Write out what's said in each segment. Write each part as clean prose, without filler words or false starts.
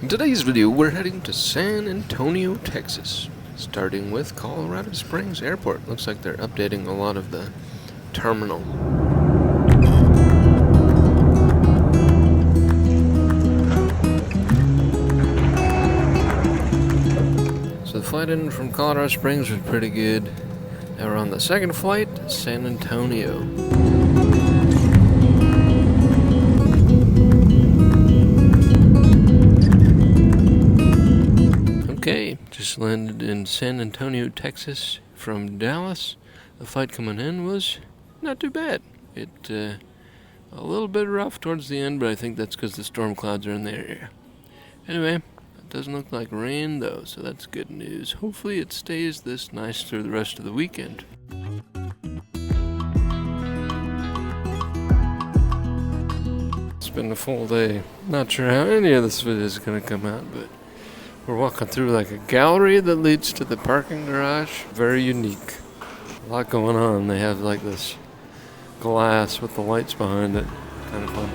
In today's video, we're heading to San Antonio, Texas, starting with Colorado Springs Airport. Looks like they're updating a lot of the terminal. So the flight in from Colorado Springs was pretty good. Now we're on the second flight to San Antonio. Okay, just landed in San Antonio, Texas from Dallas. The flight coming in was not too bad. It a little bit rough towards the end, but I think that's because the storm clouds are in the area. Anyway, it doesn't look like rain though, so that's good news. Hopefully it stays this nice through the rest of the weekend. It's been a full day. Not sure how any of this video is going to come out, but we're walking through like a gallery that leads to the parking garage. Very unique. A lot going on. They have like this glass with the lights behind it. Kind of fun.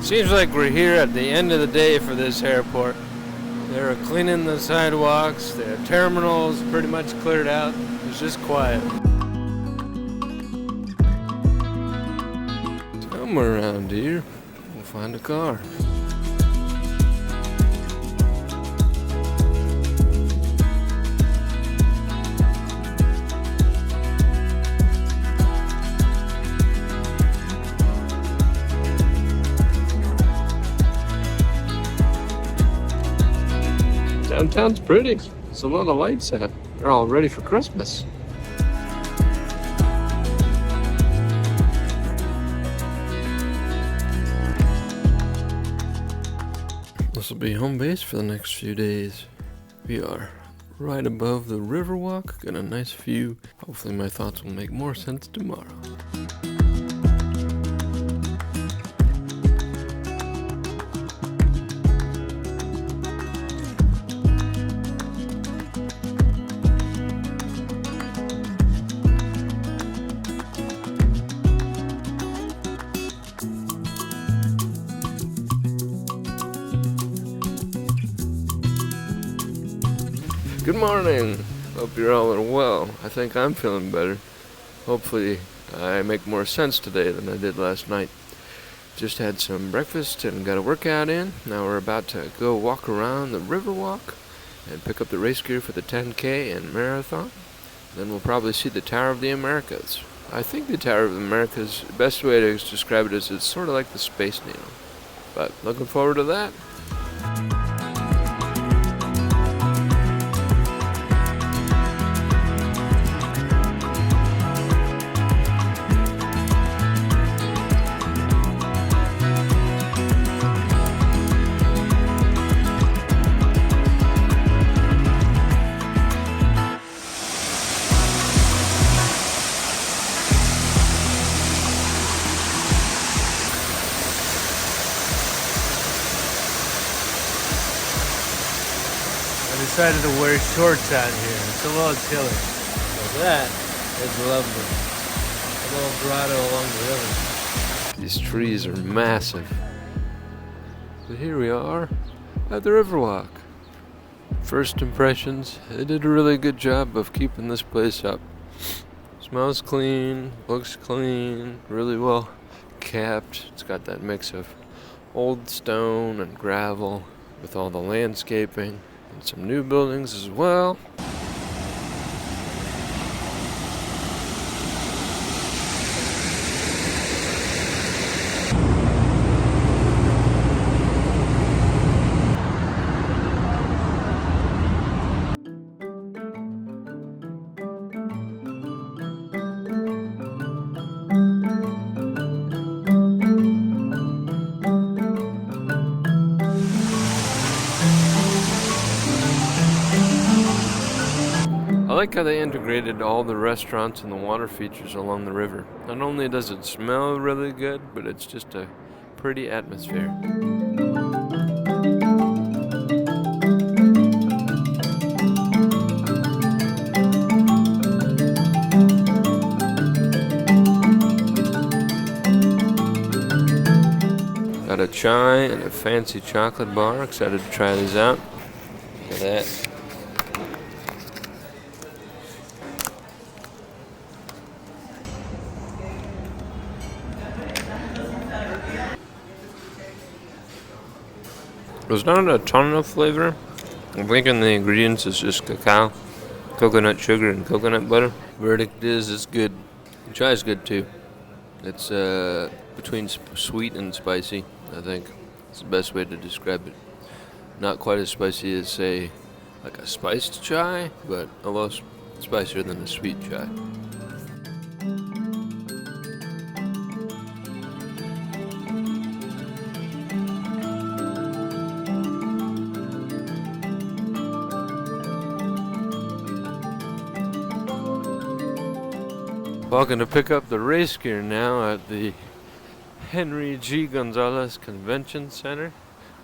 Seems like we're here at the end of the day for this airport. They're cleaning the sidewalks. Their terminal's pretty much cleared out. It's just quiet. Somewhere around here, we'll find a car. Downtown's pretty. There's a lot of lights out. They're all ready for Christmas. This will be home base for the next few days. We are right above the Riverwalk. Got a nice view. Hopefully my thoughts will make more sense tomorrow. Good morning. Hope you're all well. I think I'm feeling better. Hopefully I make more sense today than I did last night. Just had some breakfast and got a workout in. Now we're about to go walk around the Riverwalk and pick up the race gear for the 10K and marathon. Then we'll probably see the Tower of the Americas. I think the Tower of the Americas, the best way to describe it is it's sort of like the Space Needle. But looking forward to that. I decided to wear shorts out here. It's a little chilly. So that is lovely. A little grotto along the river. These trees are massive. But here we are at the Riverwalk. First impressions, they did a really good job of keeping this place up. Smells clean, looks clean, really well kept. It's got that mix of old stone and gravel with all the landscaping. And some new buildings as well. I like how they integrated all the restaurants and the water features along the river. Not only does it smell really good, but it's just a pretty atmosphere. chai and a fancy chocolate bar. Excited to try these out. Look at that. There's not a ton of flavor. I'm thinking the ingredients is just cacao, coconut sugar, and coconut butter. Verdict is it's good. The chai is good too. It's between sweet and spicy, I think. It's the best way to describe it. Not quite as spicy as, say, like a spiced chai, but a little spicier than a sweet chai. Walking to pick up the race gear now at the Henry G. Gonzalez Convention Center,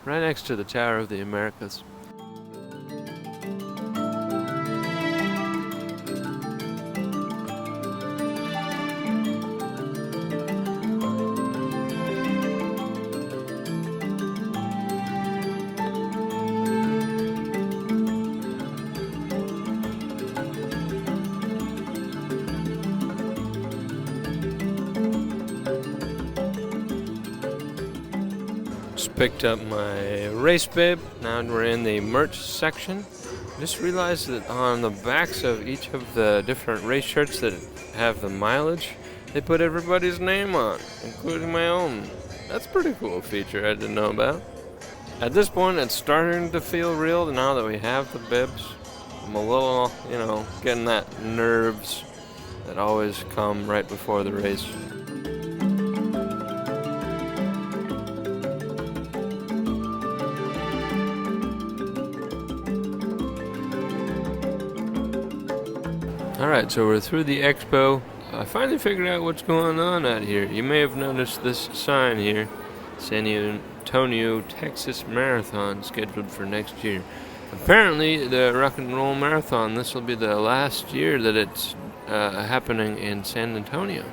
right next to the Tower of the Americas. Picked up my race bib. Now we're in the merch section. Just realized that on the backs of each of the different race shirts that have the mileage, they put everybody's name on, including my own. That's a pretty cool feature I didn't know about. At this point, it's starting to feel real now that we have the bibs. I'm a little, getting that nerves that always come right before the race. Alright, so we're through the expo. I finally figured out what's going on out here. You may have noticed this sign here, San Antonio, Texas Marathon, scheduled for next year. Apparently, the Rock and Roll Marathon, this will be the last year that it's happening in San Antonio.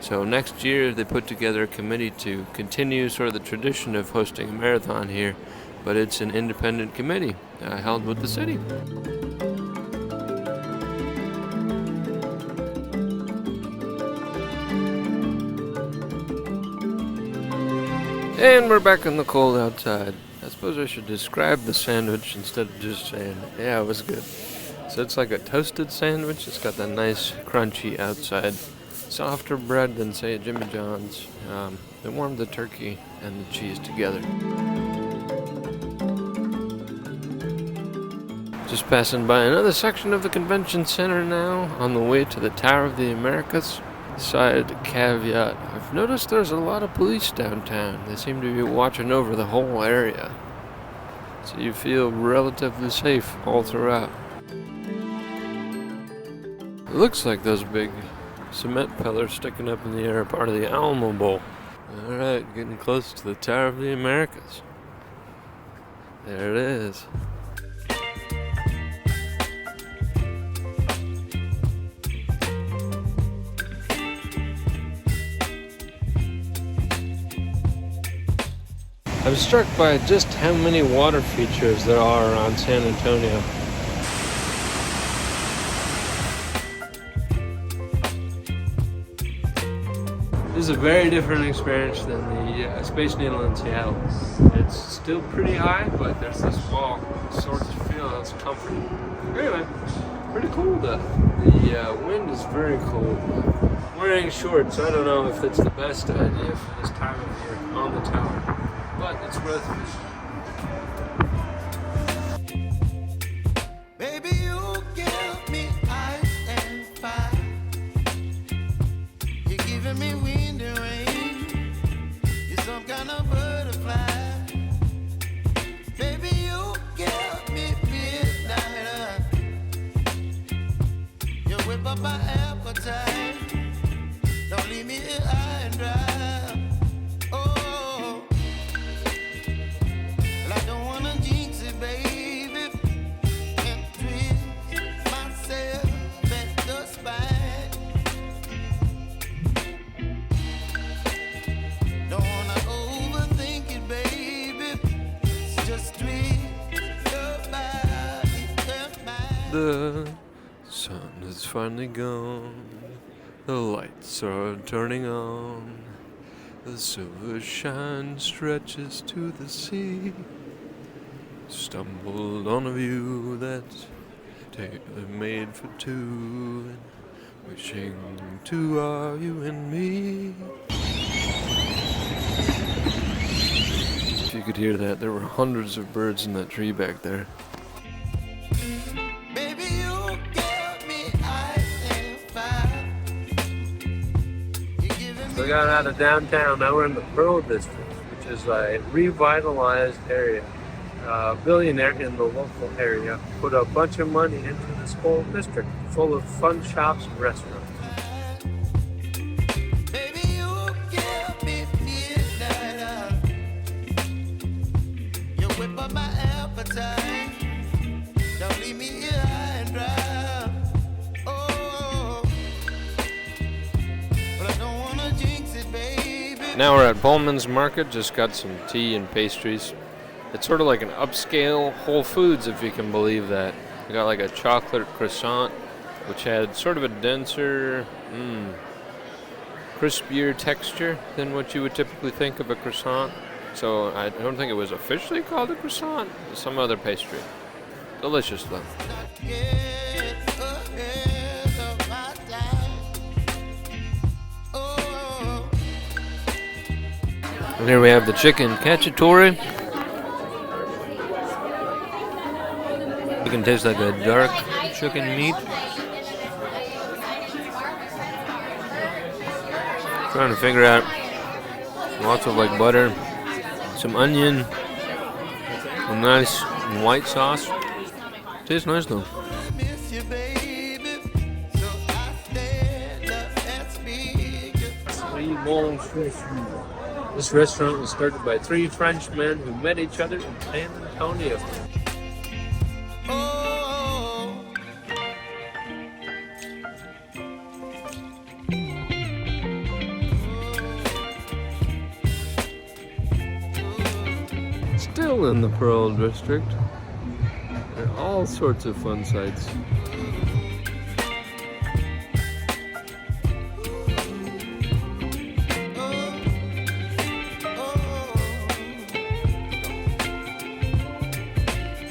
So next year, they put together a committee to continue sort of the tradition of hosting a marathon here, but it's an independent committee held with the city. And we're back in the cold outside. I suppose I should describe the sandwich instead of just saying, yeah, it was good. So it's like a toasted sandwich. It's got that nice crunchy outside. Softer bread than, say, at Jimmy John's. They warmed the turkey and the cheese together. Just passing by another section of the convention center now, on the way to the Tower of the Americas. Side caveat, I've noticed there's a lot of police downtown. They seem to be watching over the whole area. So you feel relatively safe all throughout. It looks like those big cement pillars sticking up in the air are part of the Alamo Bowl. Alright, getting close to the Tower of the Americas. There it is. I'm struck by just how many water features there are around San Antonio. This is a very different experience than the Space Needle in Seattle. It's still pretty high, but there's this wall. It sort of feels comforting. Anyway, pretty cool though. The wind is very cold. I'm wearing shorts. I don't know if it's the best idea for this time of year on the tower. But it's worth it. Baby, you give me ice and fire. You're giving me wind and rain. You're some kind of butterfly. Baby, you give me midnight. You whip up my appetite. Don't leave me here high and dry. Oh, I don't want The sun is finally gone. The lights are turning on. The silver shine stretches to the sea. Stumbled on a view that tailor-made for two. Wishing to are you and me. If you could hear that, there were hundreds of birds in that tree back there. Baby, you give me ice and fire. You're giving We me got out of downtown. Now we're in the Pearl District, which is a revitalized area. A billionaire in the local area put a bunch of money into this whole district, full of fun shops and restaurants. baby, you give me midnight. You whip up my appetite. Don't leave me here high and dry. Oh, but I don't wanna jinx it, baby. Now we're at Pullman's Market, just got some tea and pastries. It's sort of like an upscale Whole Foods, if you can believe that. We got like a chocolate croissant, which had sort of a denser, crispier texture than what you would typically think of a croissant. So I don't think it was officially called a croissant. It's some other pastry. Delicious though. Get ahead of my time. Oh, And here we have the chicken cacciatore. Chicken tastes like a dark chicken meat. Trying to figure out lots of like butter, some onion, a nice white sauce. Tastes nice though. I miss you, baby. So I stand up and speak. This restaurant was started by three Frenchmen who met each other in San Antonio. Oh, Still in the Pearl District. There are all sorts of fun sights.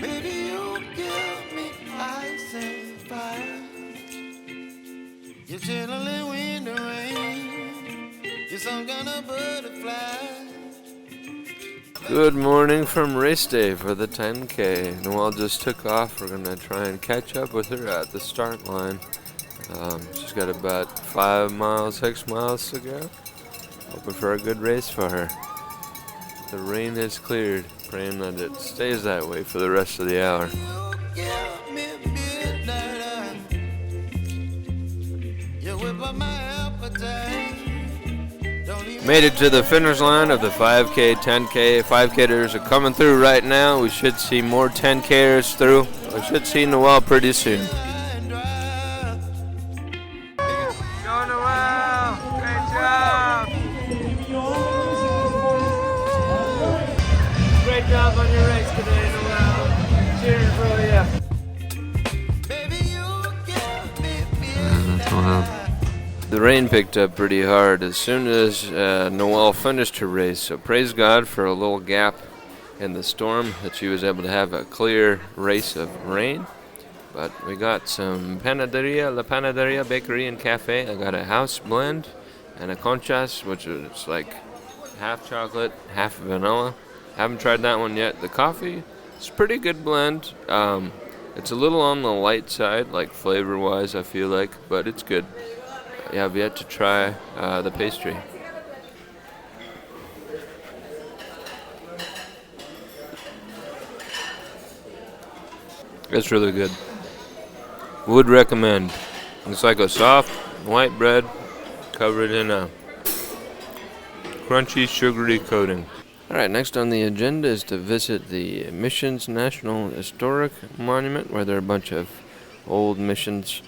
baby, you give me ice and fire. You're chilling wind and rain. You're some kind of butterfly. Good morning from race day for the 10K. Noelle just took off. We're going to try and catch up with her at the start line. She's got about 5 miles, 6 miles to go. Hoping for a good race for her. The rain has cleared. Praying that it stays that way for the rest of the hour. You give me midnight. You whip up my appetite. Don't leave me Made it to the finish line of the 5K, 10K. 5Kers are coming through right now. We should see more 10Kers through. We should see Noelle pretty soon. high and dry. Go Noelle! Great job! Great job on your race today, Noelle. Cheering for you. Baby, you give me midnight. The rain picked up pretty hard as soon as Noelle finished her race. So praise God for a little gap in the storm that she was able to have a clear race of rain. But we got some La Panaderia Bakery and Cafe. I got a house blend and a conchas, which is like half chocolate, half vanilla. Haven't tried that one yet. The coffee, it's a pretty good blend. It's a little on the light side, like flavor-wise, I feel like, but it's good. Yeah, I've yet to try the pastry. It's really good. Would recommend. It's like a soft white bread covered in a crunchy, sugary coating. Alright, next on the agenda is to visit the Missions National Historic Monument, where there are a bunch of old missions,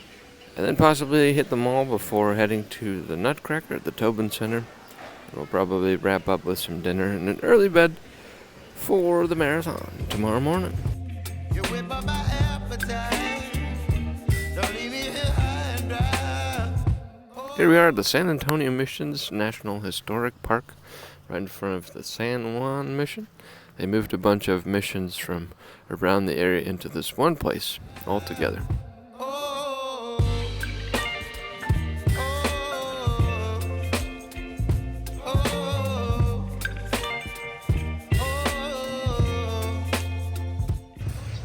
and then possibly hit the mall before heading to the Nutcracker at the Tobin Center. We'll probably wrap up with some dinner and an early bed for the marathon tomorrow morning. You whip up my appetite. Here we are at the San Antonio Mission's National Historic Park, right in front of the San Juan Mission. They moved a bunch of missions from around the area into this one place all together.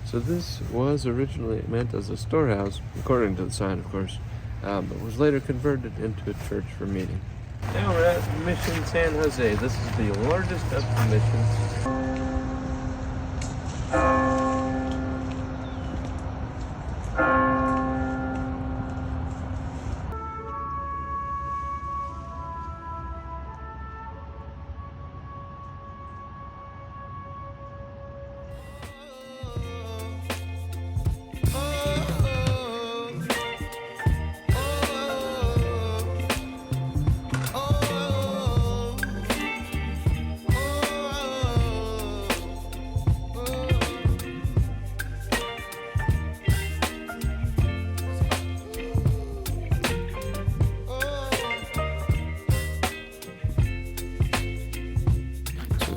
So this was originally meant as a storehouse, according to the sign, of course, but was later converted into a church for meeting. Now we're at Mission San Jose. This is the largest of the missions.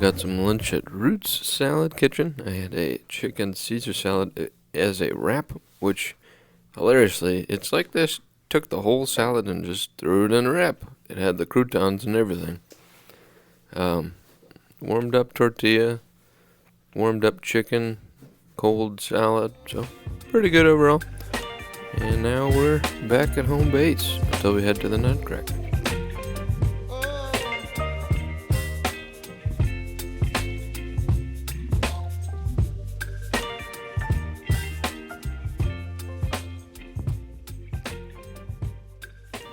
Got some lunch at Roots Salad Kitchen. I had a chicken Caesar salad as a wrap, which, hilariously, it's like this. Took the whole salad and just threw it in a wrap. It had the croutons and everything. Warmed up tortilla, warmed up chicken, cold salad, so pretty good overall. And now we're back at home base until we head to the Nutcracker.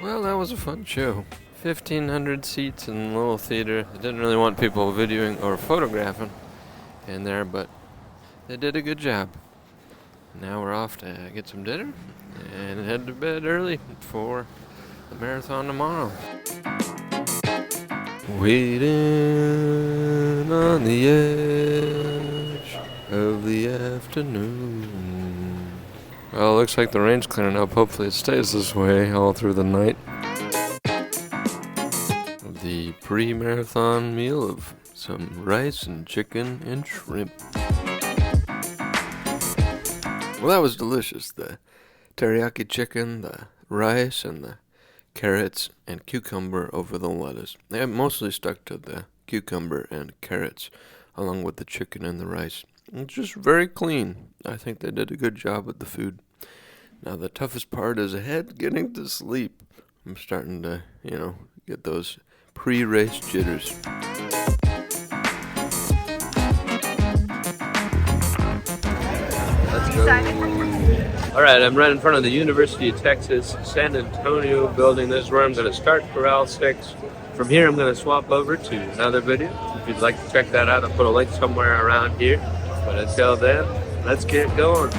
Well, that was a fun show. 1,500 seats in a little theater. They didn't really want people videoing or photographing in there, but they did a good job. Now we're off to get some dinner and head to bed early for the marathon tomorrow. Waiting on the edge of the afternoon. Well, it looks like the rain's clearing up. Hopefully it stays this way all through the night. The pre-marathon meal of some rice and chicken and shrimp. Well, that was delicious. The teriyaki chicken, the rice, and the carrots and cucumber over the lettuce. They mostly stuck to the cucumber and carrots along with the chicken and the rice. It's just very clean. I think they did a good job with the food. Now the toughest part is ahead, getting to sleep. I'm starting to, get those pre-race jitters. Let's go. All right, I'm right in front of the University of Texas San Antonio building. This is where I'm going to start Corral 6. From here, I'm going to swap over to another video. If you'd like to check that out, I'll put a link somewhere around here. But until then, let's get going.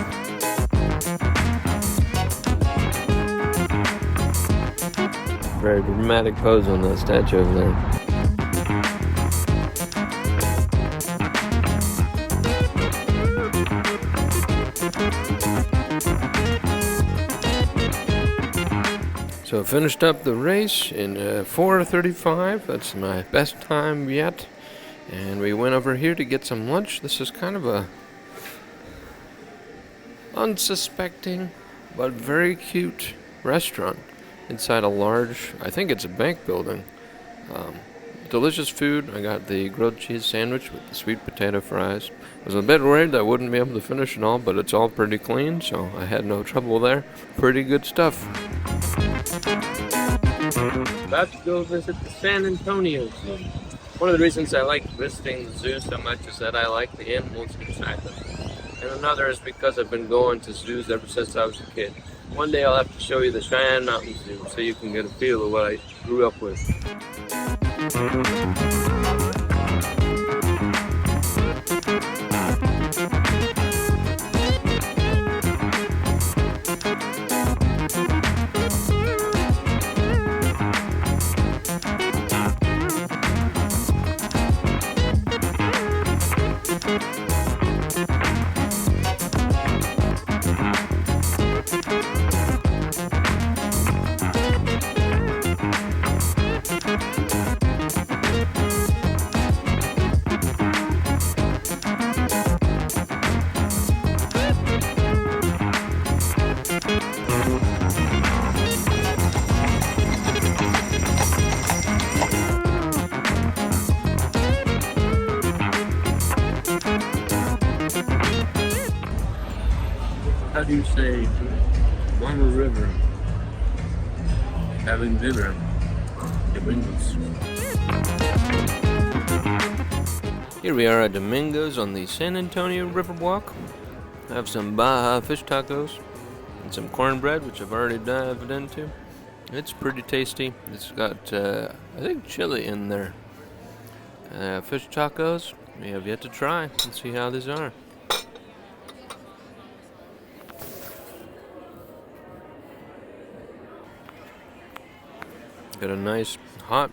Very dramatic pose on that statue over there. So I finished up the race in 4:35. That's my best time yet. And we went over here to get some lunch. This is kind of a unsuspecting but very cute restaurant inside a large, I think it's a bank building. Delicious food. I got the grilled cheese sandwich with the sweet potato fries. I was a bit worried I wouldn't be able to finish it all, but it's all pretty clean, so I had no trouble there. Pretty good stuff. About to go visit the San Antonio Zoo. One of the reasons I like visiting the zoo so much is that I like the animals inside them. And another is because I've been going to zoos ever since I was a kid. One day I'll have to show you the Cheyenne Mountain Zoo so you can get a feel of what I grew up with. how do you say Mama River having dinner at Domingos? Here we are at Domingos on the San Antonio Riverwalk. I have some Baja fish tacos and some cornbread, which I've already dived into. It's pretty tasty. It's got, I think, chili in there. Fish tacos, we have yet to try. Let's see how these are. Got a nice, hot,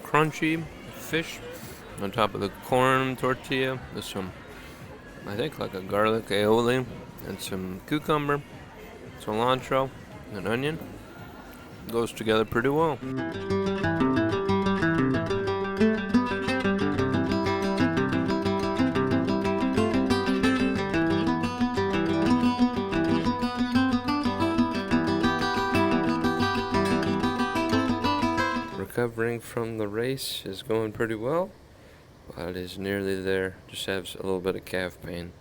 crunchy fish on top of the corn tortilla with some, I think, like a garlic aioli and some cucumber, cilantro, and onion. Goes together pretty well. Recovering from the race is going pretty well. Body is nearly there. Just have a little bit of calf pain.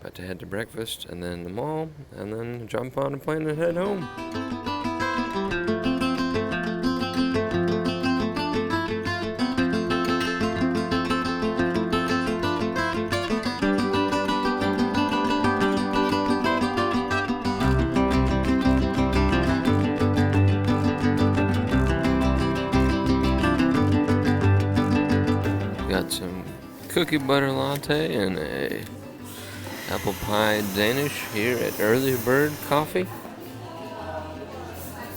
About to head to breakfast and then the mall and then jump on a plane and head home. Got some cookie butter latte and a apple pie Danish here at Early Bird Coffee.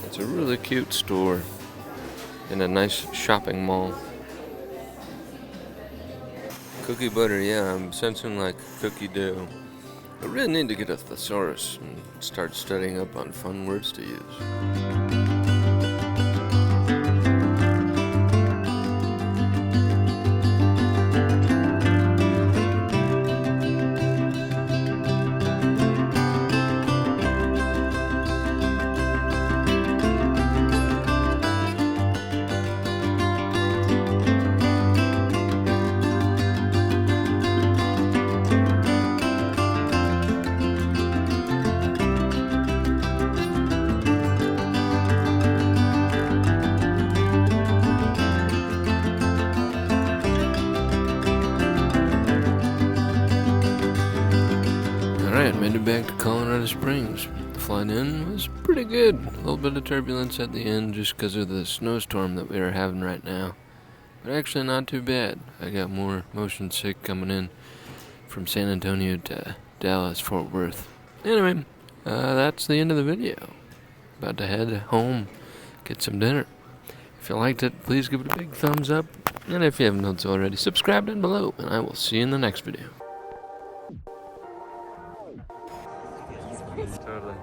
It's a really cute store in a nice shopping mall. Cookie butter, yeah, I'm sensing like cookie dough. I really need to get a thesaurus and start studying up on fun words to use. Alright, made it back to Colorado Springs. The flight in was pretty good. A little bit of turbulence at the end just because of the snowstorm that we are having right now. But actually not too bad. I got more motion sick coming in from San Antonio to Dallas, Fort Worth. Anyway, that's the end of the video. About to head home, get some dinner. If you liked it, please give it a big thumbs up. And if you haven't done so already, subscribe down below. And I will see you in the next video. Totally.